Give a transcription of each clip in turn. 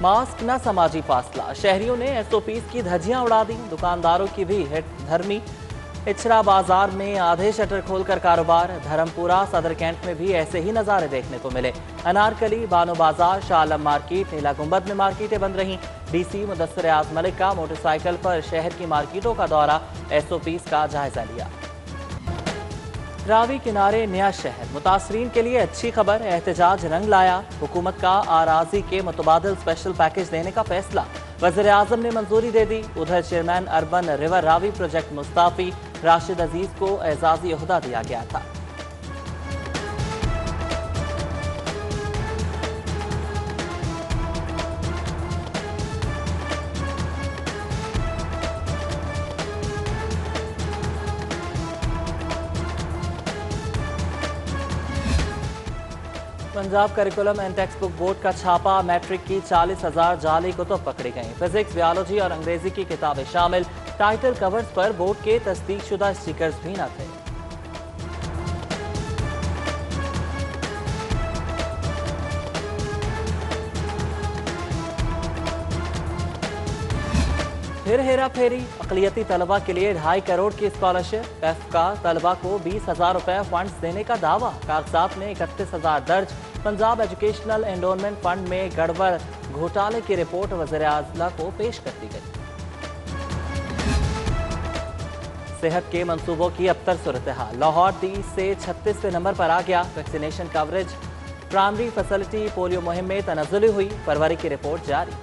Mask न समाजी फासला, शहरियों ने एसओपीज की धज्जियां उड़ा दी। दुकानदारों की भी धर्मी। इचरा बाजार में आधे शटर खोलकर कारोबार। धर्मपुरा सदर कैंट में भी ऐसे ही नजारे देखने को मिले। अनारकली, बानो बाजार, शाह आलम मार्केट, नीला गुंबद में मार्केटें बंद रहीं। डीसी मुदस्सिर एयाज मलिक का मोटरसाइकिल पर शहर की मार्केटों का दौरा, एसओपीज का जायजा लिया। रावी किनारे नया शहर, मुतासरीन के लिए अच्छी खबर। एहतजाज रंग लाया। हुकूमत का आराजी के मुतबादिल स्पेशल पैकेज देने का फैसला, वज़ीर आज़म ने मंजूरी दे दी। उधर chairman urban river Ravi project मुस्ताफी राशिद अजीज को एजाजी ओहदा दिया गया था। Punjab curriculum and textbook board का छापा, मैट्रिक की 40,000 जाली कुतुब पकड़ी गई। फिजिक्स, बायोलॉजी और अंग्रेजी की किताबें शामिल। टाइटल कवर्स पर बोर्ड के तस्दीकशुदा स्टिकर्स भी न थे। फिर हेरा फेरी, अकलियती तलबा के लिए 2.5 करोड़ की स्कॉलरशिप। पैफ का तलबा को 20,000 रुपए फंड्स देने का दावा। कागजात में 31,000 दर्ज। पंजाब एजुकेशनल एंडोनमेंट फंड में गड़बड़ घोटाले की रिपोर्ट वज़ीर आज़ला को पेश कर दी गई। सेहत के मंसूबों की अबतर सूरत हाल, लाहौर 30 से 36वें नंबर पर आ गया। Vaccination coverage, primary facility, polio मुहिम में तनज़्ज़ुली हुई। फरवरी की रिपोर्ट जारी।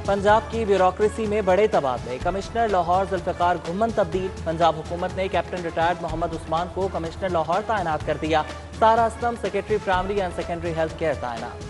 पंजाब की ब्यूरोक्रेसी में बड़े तबादले, कमिश्नर लाहौर जुल्फ़िकार घुम्मन तब्दील। पंजाब हुकूमत ने कैप्टन रिटायर्ड मोहम्मद उस्मान को कमिश्नर लाहौर तैनात कर दिया। सारा Aslam secretary primary and secondary health care तैनात।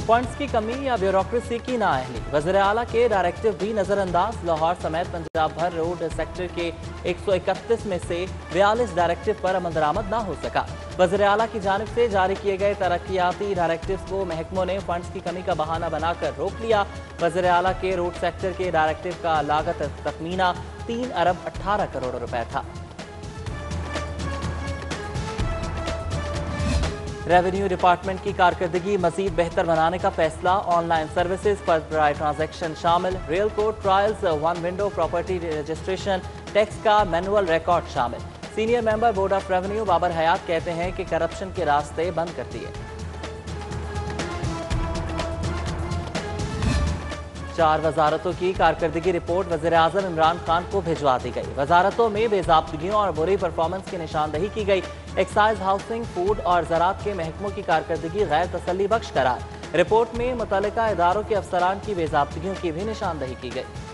फंड्स की कमी या ब्यूरोक्रेसी की नाअहली, वज़ीर आला के डायरेक्टिव भी नजरअंदाज। लाहौर समेत पंजाब भर रोड सेक्टर के 131 में से 42 डायरेक्टिव पर अमल दरामद न हो सका। वज़ीर आला की जानिब से जारी किए गए तरक्याती डायरेक्टिव को महकमों ने फंड्स की कमी का बहाना बनाकर रोक लिया। वज़ीर आला के रोड सेक्टर के डायरेक्टिव का लागत तखमीना 3 अरब 18 करोड़ रुपए था। रेवेन्यू डिपार्टमेंट की कारकर्दगी मजीद बेहतर बनाने का फैसला। ऑनलाइन सर्विसेज पर ट्रांजैक्शन शामिल। Rail court trials, one window property registration, tax का मैनुअल रिकॉर्ड शामिल। Senior member board of revenue Babar Hayat कहते हैं कि करप्शन के रास्ते बंद कर दिए। 4 वजारतों की कारकर्दगी रिपोर्ट वज़ीर आज़म इमरान खान को भिजवा दी गई। वजारतों में बेज़ाब्तगियों और बुरी परफॉर्मेंस की निशानदही की गई। एक्साइज, हाउसिंग, फूड और ज़राअत के महकमों की कारकर्दगी गैर तसल्ली बख्श करार। रिपोर्ट में मुतल्लिका इदारों के अफसरान की बेज़ाब्तगियों की भी निशानदही की गई।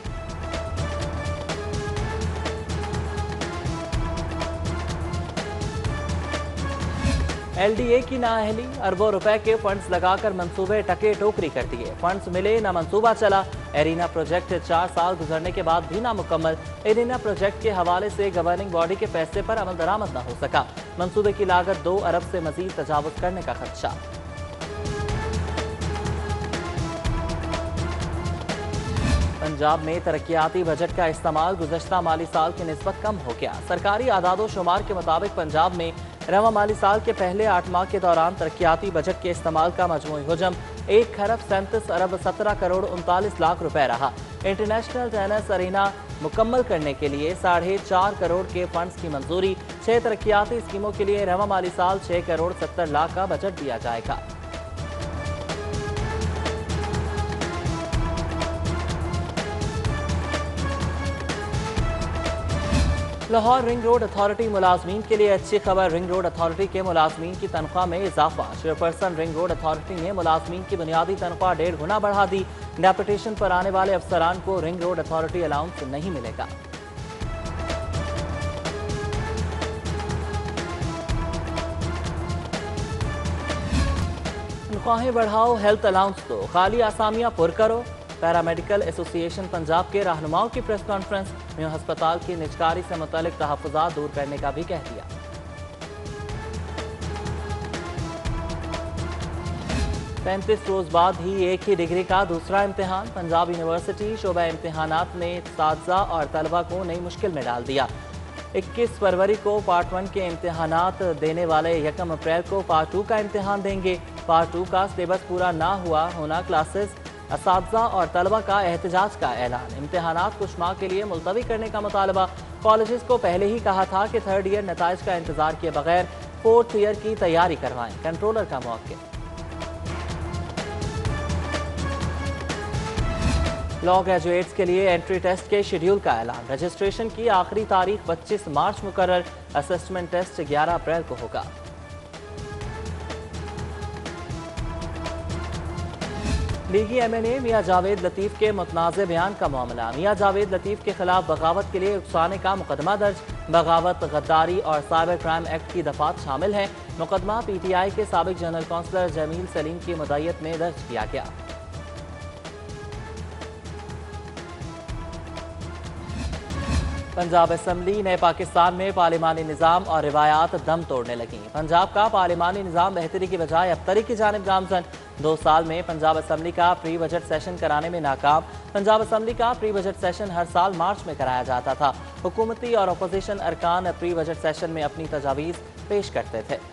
LDA की नाअहली, अरबों रुपए के फंड्स लगाकर मंसूबे टके टोकरी कर दिए। फंड्स मिले ना मंसूबा चला। एरिना प्रोजेक्ट 4 साल गुजरने के बाद भी नामुकम्मल। एरिना प्रोजेक्ट के हवाले से गवर्निंग बॉडी के फैसले पर अमल दरामद न हो सका। मंसूबे की लागत 2 अरब से मजीद तजावुज करने का खदशा। पंजाब में तरक्याती बजट का इस्तेमाल गुज़श्ता माली साल की निस्बत कम हो गया। सरकारी आदादो शुमार के मुताबिक पंजाब में रवा माली साल के पहले 8 माह के दौरान तरक्याती बजट के इस्तेमाल का मजमूई हुजम 1 खरब 37 अरब 17 करोड़ 39 लाख रुपए रहा। इंटरनेशनल टेनिस अरीना मुकम्मल करने के लिए 4.5 करोड़ के फंड्स की मंजूरी। 6 तरक्याती स्कीमों के लिए रवा माली साल 6 करोड़ 70 लाख का बजट दिया जाएगा। लाहौर रिंग रोड अथॉरिटी मुलाजमीन के लिए अच्छी खबर। रिंग रोड अथॉरिटी के मुलाजमीन की तनख्वाह में इजाफा। चेयरपर्सन रिंग रोड अथॉरिटी ने मुलाजमीन की बुनियादी तनख्वाह 1.5 गुना बढ़ा दी। डेपुटेशन पर आने वाले अफसरान को रिंग रोड अथॉरिटी अलाउंस नहीं मिलेगा। तनख्वाहें बढ़ाओ, हेल्थ अलाउंस दो, खाली आसामियां पुर करो। पैरामेडिकल एसोसिएशन पंजाब के रहनुमाओं की प्रेस कॉन्फ्रेंस में अस्पताल की निजकारी से मुतालिक तहफ़्फ़ुज़ात दूर करने का भी कह दिया। 35 रोज बाद ही एक ही डिग्री का दूसरा इम्तिहान। पंजाब यूनिवर्सिटी शोबा इम्तिहानात ने साथीज़ा और तलबा को नई मुश्किल में डाल दिया। 21 फरवरी को पार्ट 1 के इम्तिहानात देने वाले 1 अप्रैल को पार्ट 2 का इम्तिहान देंगे। पार्ट 2 का सिलेबस पूरा ना हुआ होना क्लासेस, असातिज़ा और तलबा का एहतजाज का ऐलान। इम्तिहानात कुछ माह के लिए मुलतवी करने का मुतालबा। कॉलेजेस को पहले ही कहा था कि थर्ड ईयर नताइज का इंतजार किए बगैर फोर्थ ईयर की तैयारी करवाएं। कंट्रोलर का मौक़िफ़। लॉ ग्रेजुएट्स के लिए एंट्री टेस्ट के शेड्यूल का ऐलान। रजिस्ट्रेशन की आखिरी तारीख 25 मार्च मुकर्रर। असेसमेंट टेस्ट 11 अप्रैल को होगा। लीगी MNA मियां जावेद लतीफ़ के मुतनाज़ बयान का मामला। मियां जावेद लतीफ़ के खिलाफ बगावत के लिए उकसाने का मुकदमा दर्ज। बगावत, गद्दारी और साइबर क्राइम एक्ट की दफात शामिल हैं। मुकदमा PTI के साबिक जनरल कौंसलर जमील सलीम की मुद्दत में दर्ज किया गया। पंजाब असम्बली नए पाकिस्तान में पार्लिमानी निज़ाम और रिवायात दम तोड़ने लगी। पंजाब का पार्लिमानी निज़ाम बेहतरी की बजाय अबतरी की जानिब गामजन। 2 साल में पंजाब असम्बली का प्री बजट सेशन कराने में नाकाम। पंजाब असम्बली का प्री बजट सेशन हर साल मार्च में कराया जाता था। हुकूमती और अपोजिशन अरकान प्री बजट सेशन में अपनी तजावीज़ पेश करते थे।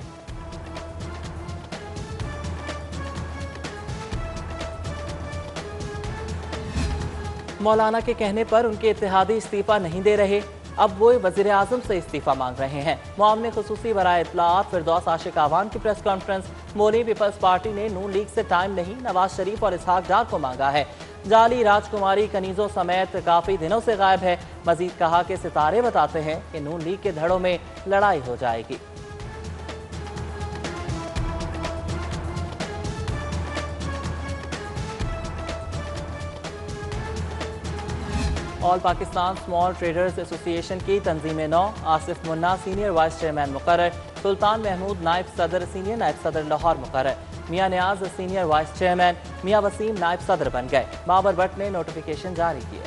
मौलाना के कहने पर उनके इत्तेहादी इस्तीफा नहीं दे रहे, अब वो वज़ीर आज़म से इस्तीफा मांग रहे हैं। मुआवने खुसूसी बराए इत्तलाआत फिरदौस आशिक आवान की प्रेस कॉन्फ्रेंस। बोली पीपल्स पार्टी ने नून लीग से टाइम नहीं, नवाज शरीफ और इसहाक डार को मांगा है। जाली राजकुमारी कनीजों समेत काफ़ी दिनों से गायब है। मजीद कहा कि सितारे बताते हैं कि नून लीग के धड़ों में लड़ाई हो जाएगी। All Pakistan small traders association की तंजीम नौ। Asif Munna senior vice chairman मुकर्रर। सुल्तान महमूद नायब सदर सीनियर नायब सदर लाहौर मुकर्रर। मियां नियाज सीनियर वाइस चेयरमैन। मियां वसीम नायब सदर बन गए। बाबर भट्ट ने नोटिफिकेशन जारी किया।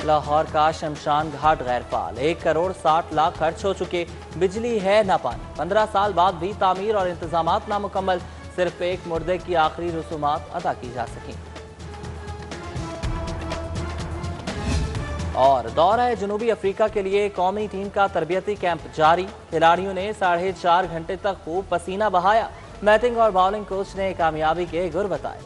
लाहौर का शमशान घाट गैर फाल। 1 करोड़ 60 लाख खर्च हो चुके, बिजली है न पानी। 15 साल बाद भी तामीर और इंतजामात नामुकम्मल। सिर्फ एक मुर्दे की आखिरी रसूमात अदा की जा सकी। और दौरा जनूबी अफ्रीका के लिए कौमी टीम का तरबियती कैंप जारी। खिलाड़ियों ने 4.5 घंटे तक खूब पसीना बहाया। बैटिंग और बॉलिंग कोच ने कामयाबी के गुर बताए।